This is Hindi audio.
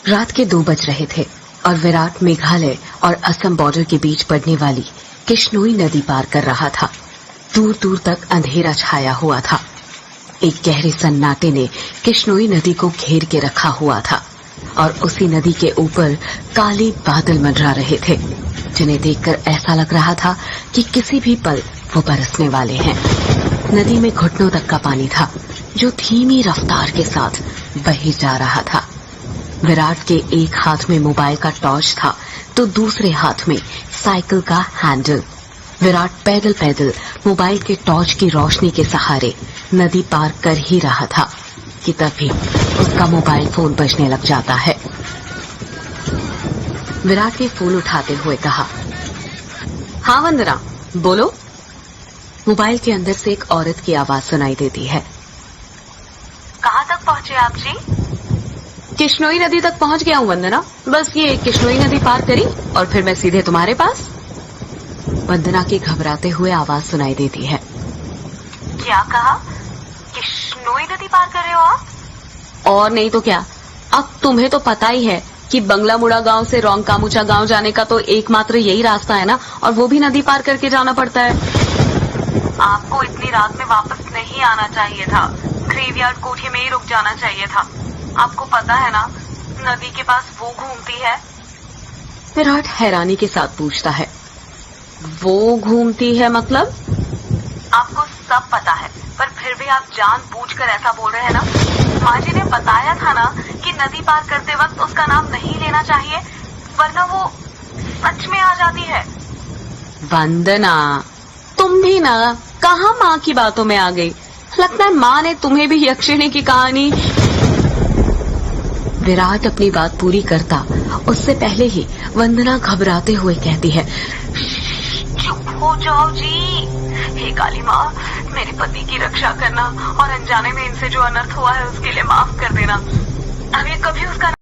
रात के 2 बज रहे थे और विराट मेघालय और असम बॉर्डर के बीच पड़ने वाली किश्नोई नदी पार कर रहा था। दूर दूर तक अंधेरा छाया हुआ था। एक गहरे सन्नाटे ने किश्नोई नदी को घेर के रखा हुआ था और उसी नदी के ऊपर काले बादल मंडरा रहे थे, जिन्हें देखकर ऐसा लग रहा था कि किसी भी पल वो बरसने वाले हैं। नदी में घुटनों तक का पानी था, जो धीमी रफ्तार के साथ बहे जा रहा था। विराट के एक हाथ में मोबाइल का टॉर्च था तो दूसरे हाथ में साइकिल का हैंडल। विराट पैदल पैदल मोबाइल के टॉर्च की रोशनी के सहारे नदी पार कर ही रहा था कि तभी उसका मोबाइल फोन बजने लग जाता है। विराट ने फोन उठाते हुए कहा, हाँ वंदना, बोलो। मोबाइल के अंदर से एक औरत की आवाज सुनाई देती है। कहाँ तक पहुँचे आप जी? किश्नोई नदी तक पहुंच गया हूँ वंदना, बस ये किश्नोई नदी पार करी और फिर मैं सीधे तुम्हारे पास। वंदना की घबराते हुए आवाज सुनाई देती है। क्या कहा? किश्नोई नदी पार कर रहे हो आप? और नहीं तो क्या, अब तुम्हें तो पता ही है कि बंगला मुड़ा गांव से रोंगकामुचा गांव जाने का तो एकमात्र यही रास्ता है ना, और वो भी नदी पार करके जाना पड़ता है। आपको इतनी रात में वापस नहीं आना चाहिए था, ग्रेवयार्ड कोठी में ही रुक जाना चाहिए था। आपको पता है ना, नदी के पास वो घूमती है। विराट हैरानी के साथ पूछता है, वो घूमती है मतलब? आपको सब पता है, पर फिर भी आप जानबूझकर ऐसा बोल रहे हैं ना। माँ जी ने बताया था ना कि नदी पार करते वक्त उसका नाम नहीं लेना चाहिए, वरना वो सच में आ जाती है। वंदना, तुम भी ना कहाँ माँ की बातों में आ गई। लगता है माँ ने तुम्हें भी यक्षिणी की कहानी। विराट अपनी बात पूरी करता उससे पहले ही वंदना घबराते हुए कहती है, चुप हो जाओ जी। हे काली माँ, मेरे पति की रक्षा करना और अनजाने में इनसे जो अनर्थ हुआ है उसके लिए माफ कर देना। अब ये कभी उसका